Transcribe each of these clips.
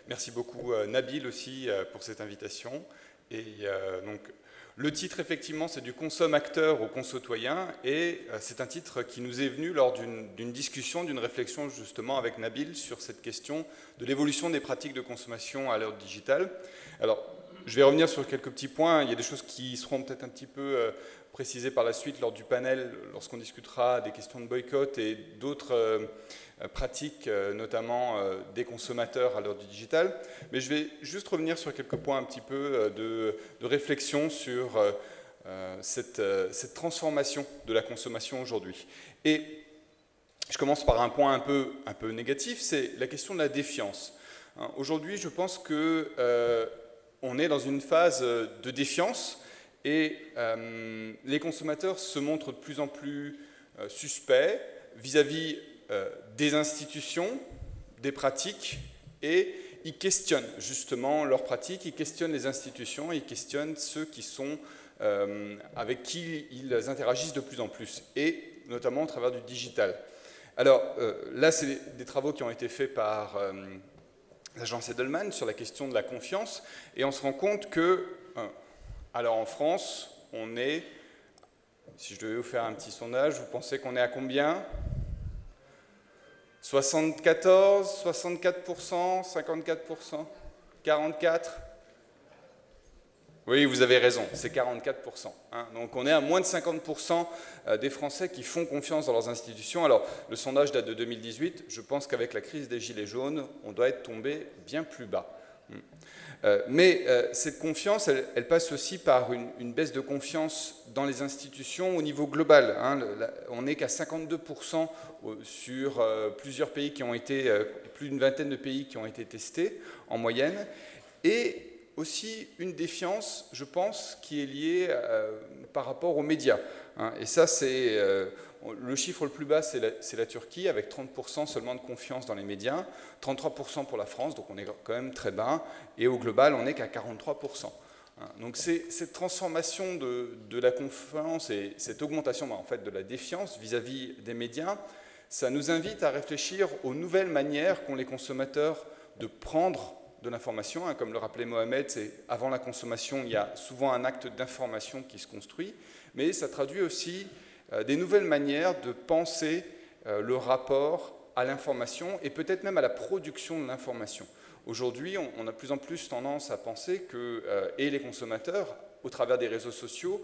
Merci beaucoup Nabil aussi pour cette invitation. Et donc, le titre, effectivement, c'est du consomme-acteur au consotoyen, et c'est un titre qui nous est venu lors d'une discussion, d'une réflexion justement avec Nabil sur cette question de l'évolution des pratiques de consommation à l'heure digitale. Alors, je vais revenir sur quelques petits points. Il y a des choses qui seront peut-être un petit peu précisées par la suite lors du panel, lorsqu'on discutera des questions de boycott et d'autres pratiques, notamment des consommateurs à l'heure du digital. Mais je vais juste revenir sur quelques points un petit peu de réflexion sur cette transformation de la consommation aujourd'hui. Et je commence par un point un peu négatif, c'est la question de la défiance. Aujourd'hui, je pense que on est dans une phase de défiance et les consommateurs se montrent de plus en plus suspects vis-à-vis des institutions, des pratiques, et ils questionnent justement leurs pratiques, ils questionnent les institutions, ils questionnent ceux qui sont avec qui ils interagissent de plus en plus, et notamment au travers du digital. Alors là, c'est des travaux qui ont été faits par l'agence Edelman sur la question de la confiance, et on se rend compte que, alors en France, on est, si je devais vous faire un petit sondage, vous pensez qu'on est à combien ? 74, 64%, 54%, 44%? Oui, vous avez raison, c'est 44%. Hein. Donc on est à moins de 50% des Français qui font confiance dans leurs institutions. Alors le sondage date de 2018, je pense qu'avec la crise des Gilets jaunes, on doit être tombé bien plus bas. Mais cette confiance, elle passe aussi par une baisse de confiance dans les institutions au niveau global. Hein. On n'est qu'à 52% sur plusieurs pays qui ont été, plus d'une vingtaine de pays qui ont été testés en moyenne. Et aussi une défiance, je pense, qui est liée par rapport aux médias. Hein. Et ça, c'est le chiffre le plus bas, c'est la Turquie, avec 30% seulement de confiance dans les médias, 33% pour la France, donc on est quand même très bas, et au global, on n'est qu'à 43%. Hein. Donc cette transformation de la confiance et cette augmentation en fait, de la défiance vis-à-vis des médias, ça nous invite à réfléchir aux nouvelles manières qu'ont les consommateurs de prendre de l'information. Hein, comme le rappelait Mohamed, c'est avant la consommation, il y a souvent un acte d'information qui se construit, mais ça traduit aussi des nouvelles manières de penser le rapport à l'information et peut-être même à la production de l'information. Aujourd'hui, on a de plus en plus tendance à penser que, et les consommateurs, au travers des réseaux sociaux,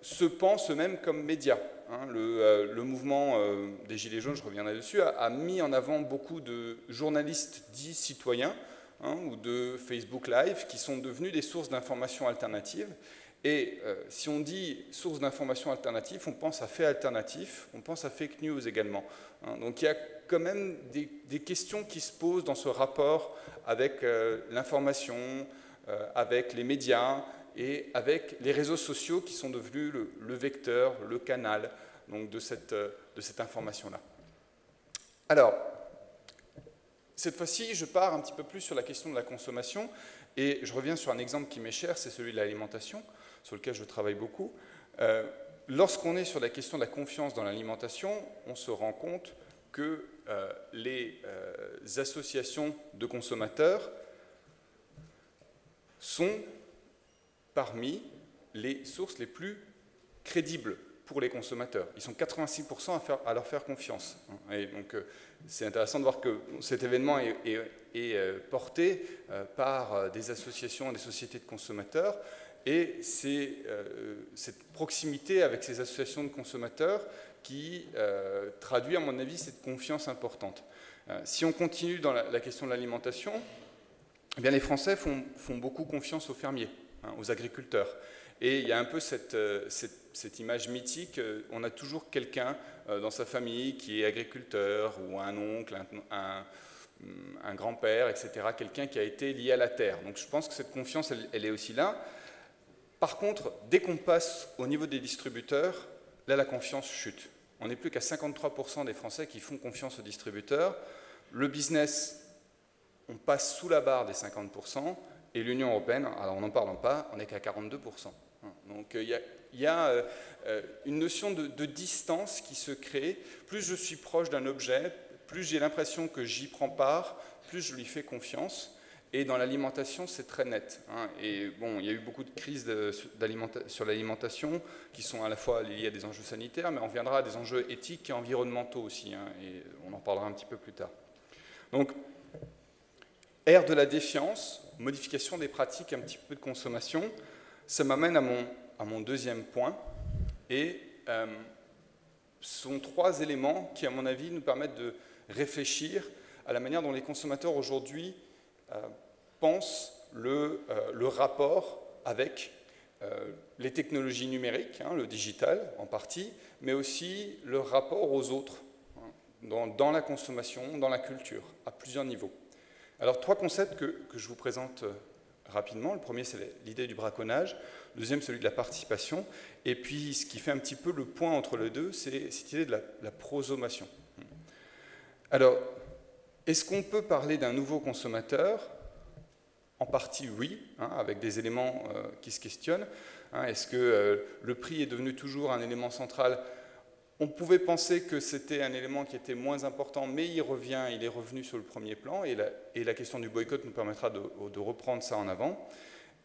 se pensent eux-mêmes comme médias. Hein. Le mouvement des Gilets jaunes, je reviendrai dessus, a mis en avant beaucoup de journalistes dits citoyens, hein, ou de Facebook Live, qui sont devenus des sources d'informations alternatives. Et si on dit source d'informations alternatives, on pense à faits alternatifs, on pense à fake news également. Hein. Donc il y a quand même des questions qui se posent dans ce rapport avec l'information, avec les médias et avec les réseaux sociaux qui sont devenus le vecteur, le canal donc, de cette information-là. Alors, cette fois-ci, je pars un petit peu plus sur la question de la consommation et je reviens sur un exemple qui m'est cher, c'est celui de l'alimentation, sur lequel je travaille beaucoup. Lorsqu'on est sur la question de la confiance dans l'alimentation, on se rend compte que les associations de consommateurs sont parmi les sources les plus crédibles pour les consommateurs. Ils sont 86% à leur faire confiance. Et donc, c'est intéressant de voir que cet événement est porté par des associations, des sociétés de consommateurs, et c'est cette proximité avec ces associations de consommateurs qui traduit, à mon avis, cette confiance importante. Si on continue dans la question de l'alimentation, eh bien, les Français font beaucoup confiance aux fermiers, hein, aux agriculteurs. Et il y a un peu cette image mythique, on a toujours quelqu'un dans sa famille qui est agriculteur, ou un oncle, un grand-père, etc., quelqu'un qui a été lié à la terre. Donc je pense que cette confiance, elle est aussi là. Par contre, dès qu'on passe au niveau des distributeurs, là la confiance chute. On n'est plus qu'à 53% des Français qui font confiance aux distributeurs. Le business, on passe sous la barre des 50%, et l'Union européenne, alors on n'en parle pas, on n'est qu'à 42%. Donc il y a une notion de distance qui se crée. Plus je suis proche d'un objet, plus j'ai l'impression que j'y prends part, plus je lui fais confiance. Et dans l'alimentation, c'est très net. Hein. Et bon, il y a eu beaucoup de crises sur l'alimentation qui sont à la fois liées à des enjeux sanitaires, mais on viendra à des enjeux éthiques et environnementaux aussi. Hein, et on en parlera un petit peu plus tard. Donc, ère de la défiance, modification des pratiques un petit peu de consommation, ça m'amène à mon deuxième point. Et ce sont trois éléments qui, à mon avis, nous permettent de réfléchir à la manière dont les consommateurs aujourd'hui pensent le rapport avec les technologies numériques, hein, le digital en partie, mais aussi le rapport aux autres, hein, dans la consommation, dans la culture, à plusieurs niveaux. Alors, trois concepts que je vous présente rapidement. Le premier, c'est l'idée du braconnage. Le deuxième, celui de la participation. Et puis, ce qui fait un petit peu le point entre les deux, c'est cette idée de la prosomation. Alors, est-ce qu'on peut parler d'un nouveau consommateur? En partie, oui, hein, avec des éléments qui se questionnent. Hein, est-ce que le prix est devenu toujours un élément central? On pouvait penser que c'était un élément qui était moins important, mais il est revenu sur le premier plan, et la question du boycott nous permettra de reprendre ça en avant.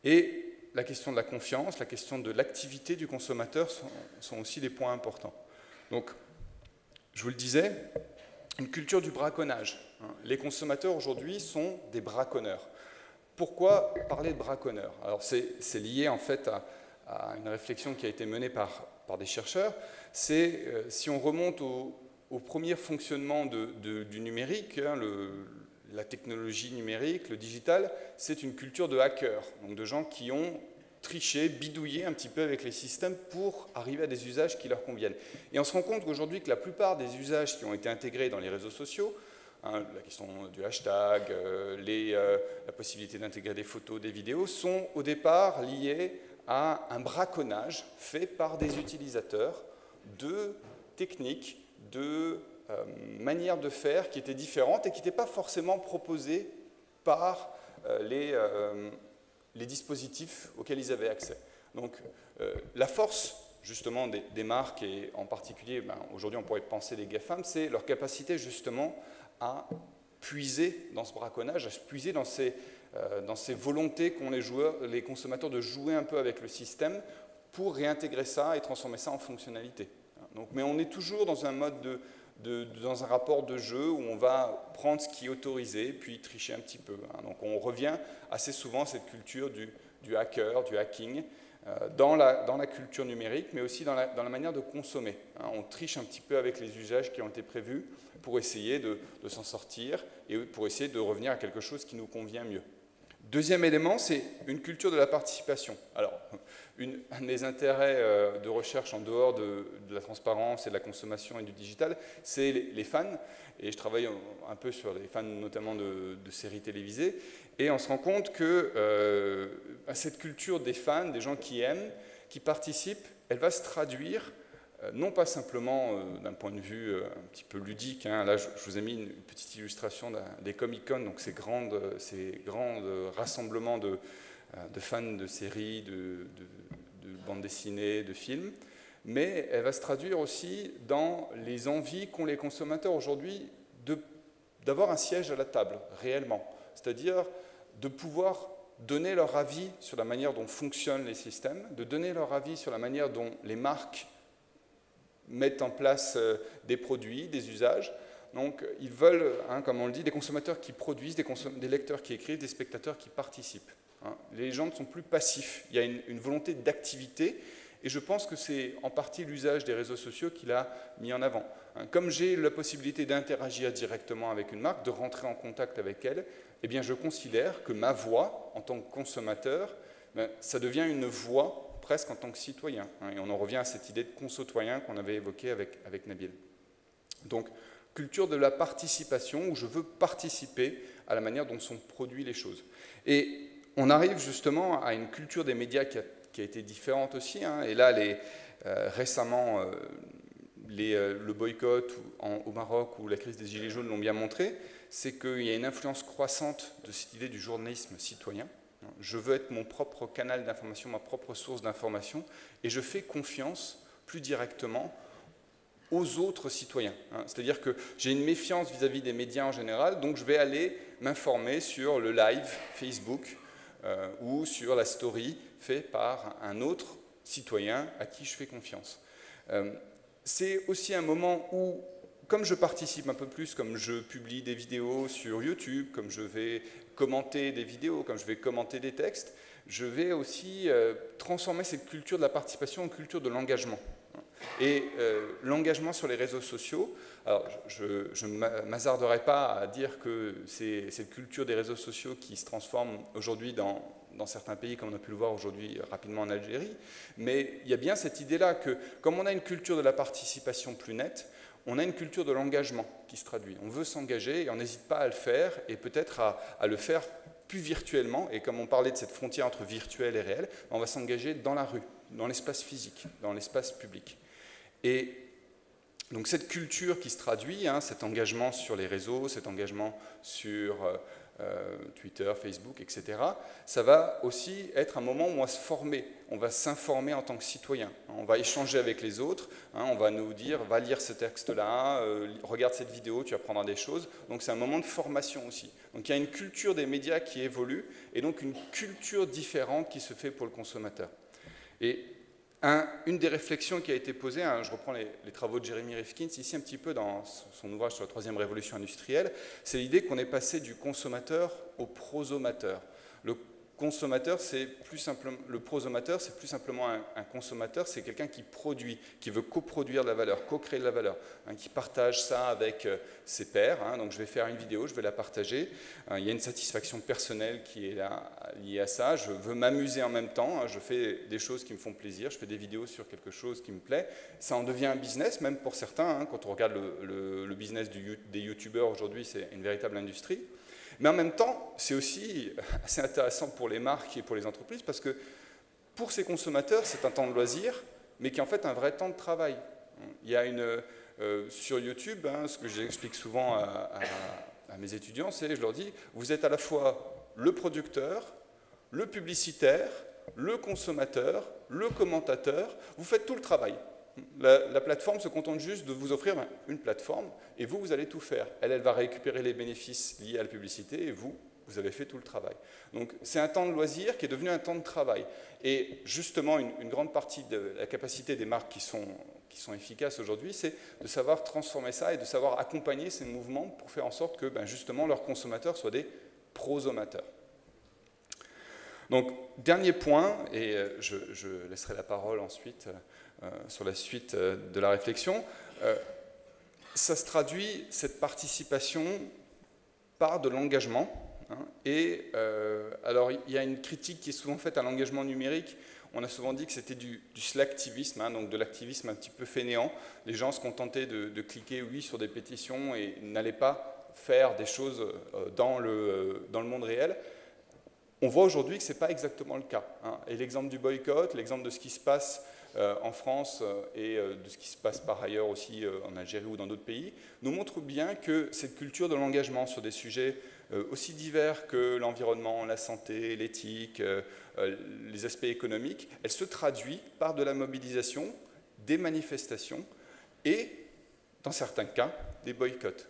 Et la question de la confiance, la question de l'activité du consommateur sont aussi des points importants. Donc, je vous le disais, une culture du braconnage. Les consommateurs aujourd'hui sont des braconneurs. Pourquoi parler de braconneurs? Alors c'est lié en fait à une réflexion qui a été menée par des chercheurs. C'est si on remonte au premier fonctionnement du numérique, hein, la technologie numérique, le digital, c'est une culture de hackers, donc de gens qui ont triché, bidouillé un petit peu avec les systèmes pour arriver à des usages qui leur conviennent. Et on se rend compte qu'aujourd'hui que la plupart des usages qui ont été intégrés dans les réseaux sociaux, hein, la question du hashtag, la possibilité d'intégrer des photos, des vidéos, sont au départ liés à un braconnage fait par des utilisateurs de techniques, de manières de faire qui étaient différentes et qui n'étaient pas forcément proposées par les dispositifs auxquels ils avaient accès. Donc la force justement des marques, et en particulier, aujourd'hui on pourrait penser les GAFAM, c'est leur capacité justement à puiser dans ce braconnage, à se puiser dans ces volontés qu'ont les consommateurs de jouer un peu avec le système pour réintégrer ça et transformer ça en fonctionnalité. Donc, mais on est toujours dans un mode dans un rapport de jeu où on va prendre ce qui est autorisé puis tricher un petit peu. Donc on revient assez souvent à cette culture du hacker, du hacking, dans la culture numérique, mais aussi dans la manière de consommer. On triche un petit peu avec les usages qui ont été prévus pour essayer de s'en sortir et pour essayer de revenir à quelque chose qui nous convient mieux. Deuxième élément, c'est une culture de la participation. Alors, un des intérêts de recherche en dehors de la transparence et de la consommation et du digital, c'est les fans. Et je travaille un peu sur les fans, notamment de séries télévisées. Et on se rend compte que cette culture des fans, des gens qui aiment, qui participent, elle va se traduire non pas simplement d'un point de vue un petit peu ludique, hein. Là je vous ai mis une petite illustration des Comic-Con, donc ces grands rassemblements de fans de séries, de bandes dessinées, de films, mais elle va se traduire aussi dans les envies qu'ont les consommateurs aujourd'hui d'avoir un siège à la table, réellement, c'est-à-dire de pouvoir donner leur avis sur la manière dont fonctionnent les systèmes, de donner leur avis sur la manière dont les marques mettent en place des produits, des usages. Donc ils veulent, hein, comme on le dit, des consommateurs qui produisent, des lecteurs qui écrivent, des spectateurs qui participent. Hein. Les gens ne sont plus passifs, il y a une volonté d'activité, et je pense que c'est en partie l'usage des réseaux sociaux qui l'a mis en avant. Hein. Comme j'ai la possibilité d'interagir directement avec une marque, de rentrer en contact avec elle, eh bien je considère que ma voix, en tant que consommateur, ça devient une voix presque en tant que citoyen. Hein, et on en revient à cette idée de consotoyen qu'on avait évoquée avec Nabil. Donc, culture de la participation, où je veux participer à la manière dont sont produites les choses. Et on arrive justement à une culture des médias qui a été différente aussi. Hein, et là, récemment, le boycott au Maroc ou la crise des Gilets jaunes l'ont bien montré, c'est qu'il y a une influence croissante de cette idée du journalisme citoyen. Je veux être mon propre canal d'information, ma propre source d'information, et je fais confiance plus directement aux autres citoyens. C'est-à-dire que j'ai une méfiance vis-à-vis des médias en général, donc je vais aller m'informer sur le live Facebook ou sur la story faite par un autre citoyen à qui je fais confiance. C'est aussi un moment où, comme je participe un peu plus, comme je publie des vidéos sur YouTube, comme je vais commenter des vidéos, comme je vais commenter des textes, je vais aussi transformer cette culture de la participation en culture de l'engagement. Et l'engagement sur les réseaux sociaux, alors je ne m'hasarderai pas à dire que c'est cette culture des réseaux sociaux qui se transforme aujourd'hui dans certains pays, comme on a pu le voir aujourd'hui rapidement en Algérie, mais il y a bien cette idée-là que, comme on a une culture de la participation plus nette, on a une culture de l'engagement qui se traduit. On veut s'engager et on n'hésite pas à le faire, et peut-être à le faire plus virtuellement, et comme on parlait de cette frontière entre virtuel et réel, on va s'engager dans la rue, dans l'espace physique, dans l'espace public. Et donc cette culture qui se traduit, cet engagement sur les réseaux, cet engagement sur Twitter, Facebook, etc., ça va aussi être un moment où on va se former, on va s'informer en tant que citoyen, on va échanger avec les autres, on va nous dire, va lire ce texte-là, regarde cette vidéo, tu apprendras des choses, donc c'est un moment de formation aussi. Donc il y a une culture des médias qui évolue, et donc une culture différente qui se fait pour le consommateur. Et une des réflexions qui a été posée, je reprends les travaux de Jeremy Rifkin, ici un petit peu dans son ouvrage sur la troisième révolution industrielle, c'est l'idée qu'on est passé du consommateur au prosomateur. Le consommateur, c'est plus simplement, le prosomateur, c'est plus simplement un consommateur, c'est quelqu'un qui produit, qui veut coproduire de la valeur, co-créer de la valeur, qui partage ça avec ses pairs. Donc je vais faire une vidéo, je vais la partager. Il y a une satisfaction personnelle qui est là, liée à ça. Je veux m'amuser en même temps. Je fais des choses qui me font plaisir. Je fais des vidéos sur quelque chose qui me plaît. Ça en devient un business, même pour certains. Quand on regarde le business des youtubeurs aujourd'hui, c'est une véritable industrie. Mais en même temps, c'est aussi assez intéressant pour les marques et pour les entreprises parce que pour ces consommateurs, c'est un temps de loisir, mais qui est en fait un vrai temps de travail. Il y a sur YouTube, ce que j'explique souvent à mes étudiants, c'est, je leur dis, vous êtes à la fois le producteur, le publicitaire, le consommateur, le commentateur, vous faites tout le travail. La plateforme se contente juste de vous offrir une plateforme et vous allez tout faire. Elle va récupérer les bénéfices liés à la publicité et vous avez fait tout le travail. Donc c'est un temps de loisir qui est devenu un temps de travail. Et justement, une grande partie de la capacité des marques qui sont efficaces aujourd'hui, c'est de savoir transformer ça et de savoir accompagner ces mouvements pour faire en sorte que justement leurs consommateurs soient des prosomateurs. Donc, dernier point, et je laisserai la parole ensuite sur la suite de la réflexion, ça se traduit, cette participation, par de l'engagement. Et alors, il y a une critique qui est souvent faite à l'engagement numérique. On a souvent dit que c'était du slacktivisme, donc de l'activisme un petit peu fainéant. Les gens se contentaient de cliquer oui sur des pétitions et n'allaient pas faire des choses dans le monde réel. On voit aujourd'hui que ce n'est pas exactement le cas. Et l'exemple du boycott, l'exemple de ce qui se passe en France et de ce qui se passe par ailleurs aussi en Algérie ou dans d'autres pays, nous montre bien que cette culture de l'engagement sur des sujets aussi divers que l'environnement, la santé, l'éthique, les aspects économiques, elle se traduit par de la mobilisation, des manifestations et, dans certains cas, des boycotts.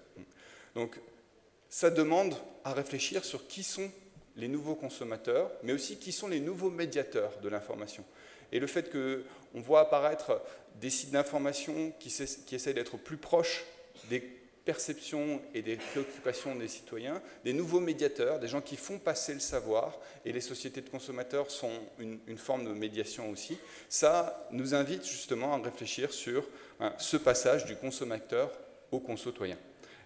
Donc, ça demande à réfléchir sur qui sont les nouveaux consommateurs, mais aussi qui sont les nouveaux médiateurs de l'information. Et le fait qu'on voit apparaître des sites d'information qui essaient d'être plus proches des perceptions et des préoccupations des citoyens, des nouveaux médiateurs, des gens qui font passer le savoir, et les sociétés de consommateurs sont une forme de médiation aussi, ça nous invite justement à réfléchir sur ce passage du consommateur au conso-citoyen.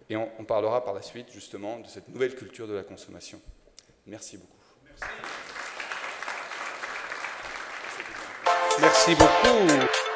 Et on parlera par la suite justement de cette nouvelle culture de la consommation. Merci beaucoup. Merci beaucoup.